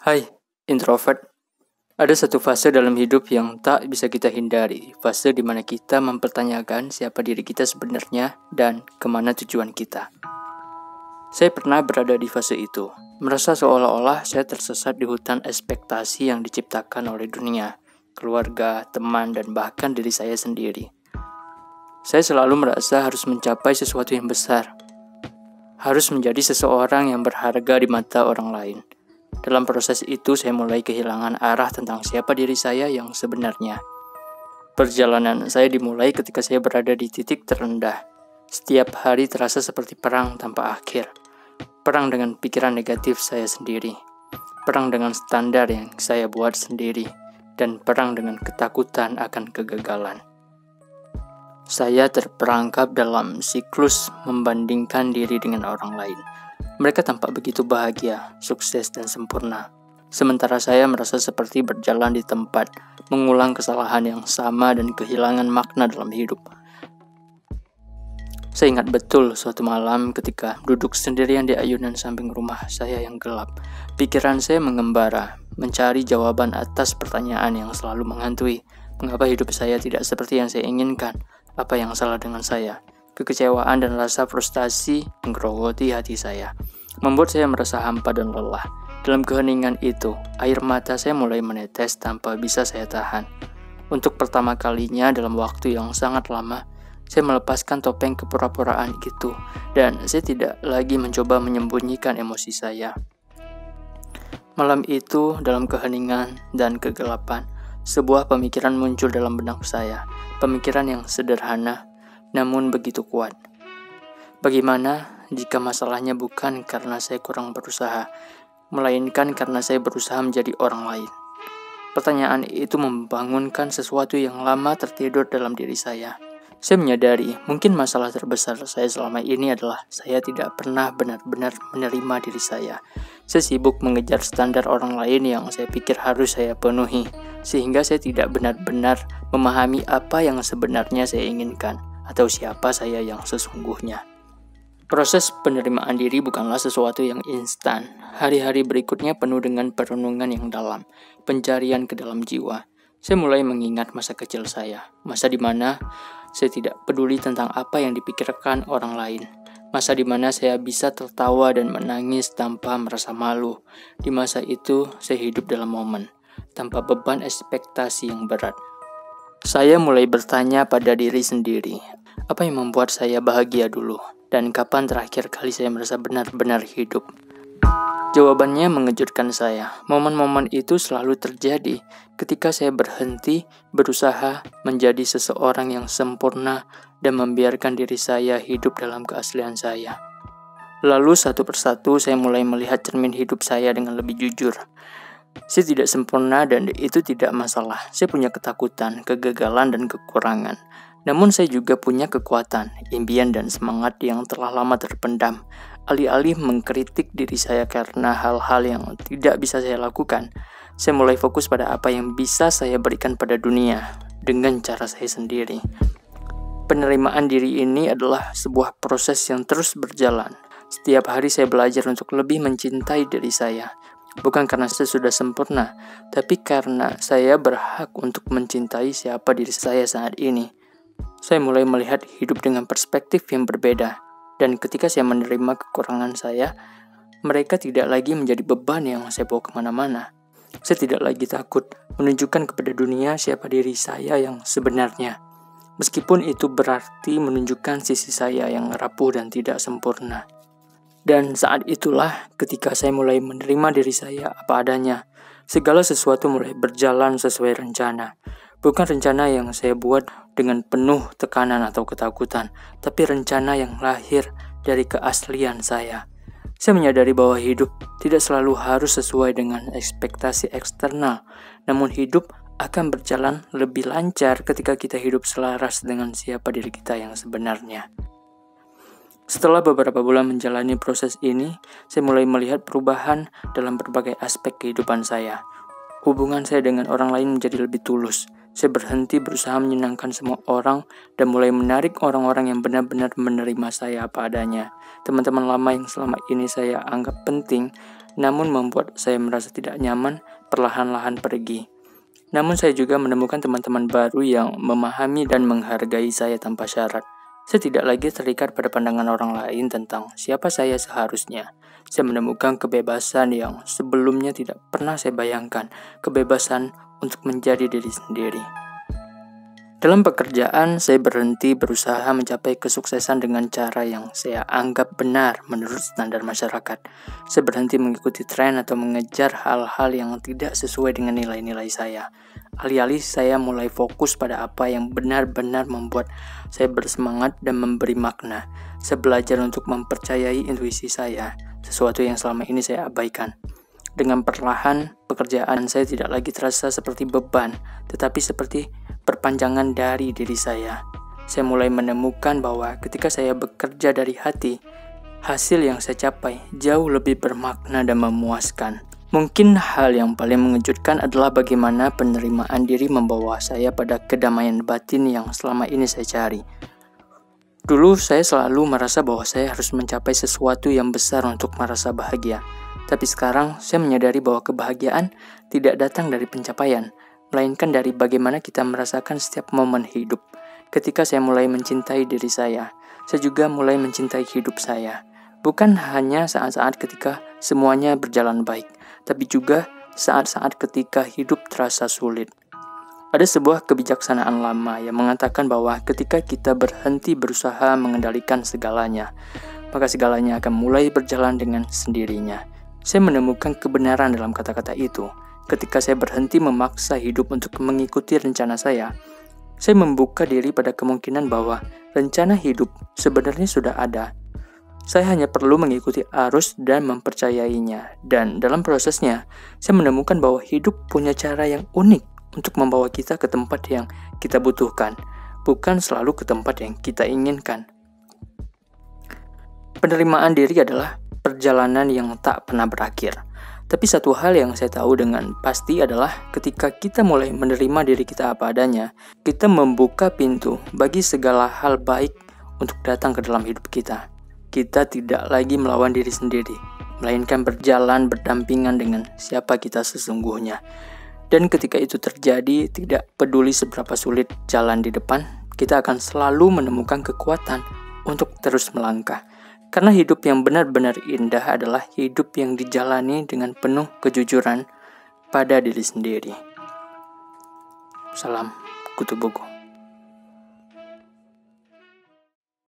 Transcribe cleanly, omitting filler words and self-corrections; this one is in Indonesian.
Hai, introvert. Ada satu fase dalam hidup yang tak bisa kita hindari. Fase di mana kita mempertanyakan siapa diri kita sebenarnya dan kemana tujuan kita. Saya pernah berada di fase itu. Merasa seolah-olah saya tersesat di hutan ekspektasi yang diciptakan oleh dunia, keluarga, teman, dan bahkan diri saya sendiri. Saya selalu merasa harus mencapai sesuatu yang besar. Harus menjadi seseorang yang berharga di mata orang lain. Dalam proses itu, saya mulai kehilangan arah tentang siapa diri saya yang sebenarnya. Perjalanan saya dimulai ketika saya berada di titik terendah. Setiap hari terasa seperti perang tanpa akhir. Perang dengan pikiran negatif saya sendiri. Perang dengan standar yang saya buat sendiri. Dan perang dengan ketakutan akan kegagalan. Saya terperangkap dalam siklus membandingkan diri dengan orang lain. Mereka tampak begitu bahagia, sukses, dan sempurna. Sementara saya merasa seperti berjalan di tempat, mengulang kesalahan yang sama dan kehilangan makna dalam hidup. Saya ingat betul suatu malam ketika duduk sendirian di ayunan samping rumah saya yang gelap. Pikiran saya mengembara, mencari jawaban atas pertanyaan yang selalu menghantui. Mengapa hidup saya tidak seperti yang saya inginkan? Apa yang salah dengan saya? Kekecewaan dan rasa frustasi menggerogoti hati saya, membuat saya merasa hampa dan lelah. Dalam keheningan itu, air mata saya mulai menetes tanpa bisa saya tahan. Untuk pertama kalinya dalam waktu yang sangat lama, saya melepaskan topeng kepura-puraan itu, dan saya tidak lagi mencoba menyembunyikan emosi saya. Malam itu, dalam keheningan dan kegelapan, sebuah pemikiran muncul dalam benak saya. Pemikiran yang sederhana, namun begitu kuat. Bagaimana jika masalahnya bukan karena saya kurang berusaha, melainkan karena saya berusaha menjadi orang lain? Pertanyaan itu membangunkan sesuatu yang lama tertidur dalam diri saya. Saya menyadari mungkin masalah terbesar saya selama ini adalah saya tidak pernah benar-benar menerima diri saya. Saya sibuk mengejar standar orang lain yang saya pikir harus saya penuhi, sehingga saya tidak benar-benar memahami apa yang sebenarnya saya inginkan, atau siapa saya yang sesungguhnya. Proses penerimaan diri bukanlah sesuatu yang instan. Hari-hari berikutnya penuh dengan perenungan yang dalam, pencarian ke dalam jiwa. Saya mulai mengingat masa kecil saya, masa di mana saya tidak peduli tentang apa yang dipikirkan orang lain. Masa di mana saya bisa tertawa dan menangis tanpa merasa malu. Di masa itu, saya hidup dalam momen, tanpa beban ekspektasi yang berat. Saya mulai bertanya pada diri sendiri, apa yang membuat saya bahagia dulu, dan kapan terakhir kali saya merasa benar-benar hidup. Jawabannya mengejutkan saya. Momen-momen itu selalu terjadi ketika saya berhenti berusaha menjadi seseorang yang sempurna dan membiarkan diri saya hidup dalam keaslian saya. Lalu satu persatu saya mulai melihat cermin hidup saya dengan lebih jujur. Saya tidak sempurna dan itu tidak masalah. Saya punya ketakutan, kegagalan, dan kekurangan. Namun saya juga punya kekuatan, impian, dan semangat yang telah lama terpendam. Alih-alih mengkritik diri saya karena hal-hal yang tidak bisa saya lakukan, saya mulai fokus pada apa yang bisa saya berikan pada dunia dengan cara saya sendiri. Penerimaan diri ini adalah sebuah proses yang terus berjalan. Setiap hari saya belajar untuk lebih mencintai diri saya. Bukan karena saya sudah sempurna, tapi karena saya berhak untuk mencintai siapa diri saya saat ini. Saya mulai melihat hidup dengan perspektif yang berbeda. Dan ketika saya menerima kekurangan saya, mereka tidak lagi menjadi beban yang saya bawa kemana-mana. Saya tidak lagi takut menunjukkan kepada dunia siapa diri saya yang sebenarnya. Meskipun itu berarti menunjukkan sisi saya yang rapuh dan tidak sempurna. Dan saat itulah ketika saya mulai menerima diri saya apa adanya. Segala sesuatu mulai berjalan sesuai rencana. Bukan rencana yang saya buat dengan penuh tekanan atau ketakutan, tapi rencana yang lahir dari keaslian saya. Saya menyadari bahwa hidup tidak selalu harus sesuai dengan ekspektasi eksternal, namun hidup akan berjalan lebih lancar ketika kita hidup selaras dengan siapa diri kita yang sebenarnya. Setelah beberapa bulan menjalani proses ini, saya mulai melihat perubahan dalam berbagai aspek kehidupan saya. Hubungan saya dengan orang lain menjadi lebih tulus. Saya berhenti berusaha menyenangkan semua orang dan mulai menarik orang-orang yang benar-benar menerima saya apa adanya. Teman-teman lama yang selama ini saya anggap penting namun membuat saya merasa tidak nyaman, perlahan-lahan pergi. Namun saya juga menemukan teman-teman baru yang memahami dan menghargai saya tanpa syarat. Saya tidak lagi terikat pada pandangan orang lain tentang siapa saya seharusnya. Saya menemukan kebebasan yang sebelumnya tidak pernah saya bayangkan, kebebasan untuk menjadi diri sendiri. Dalam pekerjaan, saya berhenti berusaha mencapai kesuksesan dengan cara yang saya anggap benar menurut standar masyarakat. Saya berhenti mengikuti tren atau mengejar hal-hal yang tidak sesuai dengan nilai-nilai saya. Alih-alih saya mulai fokus pada apa yang benar-benar membuat saya bersemangat dan memberi makna. Saya belajar untuk mempercayai intuisi saya, sesuatu yang selama ini saya abaikan. Dengan perlahan, pekerjaan saya tidak lagi terasa seperti beban, tetapi seperti perpanjangan dari diri saya. Saya mulai menemukan bahwa ketika saya bekerja dari hati, hasil yang saya capai jauh lebih bermakna dan memuaskan. Mungkin hal yang paling mengejutkan adalah bagaimana penerimaan diri membawa saya pada kedamaian batin yang selama ini saya cari. Dulu saya selalu merasa bahwa saya harus mencapai sesuatu yang besar untuk merasa bahagia. Tapi sekarang saya menyadari bahwa kebahagiaan tidak datang dari pencapaian, melainkan dari bagaimana kita merasakan setiap momen hidup. Ketika saya mulai mencintai diri saya juga mulai mencintai hidup saya. Bukan hanya saat-saat ketika semuanya berjalan baik, tapi juga saat-saat ketika hidup terasa sulit. Ada sebuah kebijaksanaan lama yang mengatakan bahwa ketika kita berhenti berusaha mengendalikan segalanya, maka segalanya akan mulai berjalan dengan sendirinya. Saya menemukan kebenaran dalam kata-kata itu. Ketika saya berhenti memaksa hidup untuk mengikuti rencana saya membuka diri pada kemungkinan bahwa rencana hidup sebenarnya sudah ada. Saya hanya perlu mengikuti arus dan mempercayainya. Dan dalam prosesnya, saya menemukan bahwa hidup punya cara yang unik untuk membawa kita ke tempat yang kita butuhkan, bukan selalu ke tempat yang kita inginkan. Penerimaan diri adalah perjalanan yang tak pernah berakhir. Tapi satu hal yang saya tahu dengan pasti adalah ketika kita mulai menerima diri kita apa adanya, kita membuka pintu bagi segala hal baik untuk datang ke dalam hidup kita. Kita tidak lagi melawan diri sendiri, melainkan berjalan berdampingan dengan siapa kita sesungguhnya. Dan ketika itu terjadi, tidak peduli seberapa sulit jalan di depan, kita akan selalu menemukan kekuatan untuk terus melangkah. Karena hidup yang benar-benar indah adalah hidup yang dijalani dengan penuh kejujuran pada diri sendiri. Salam Kutu Buku.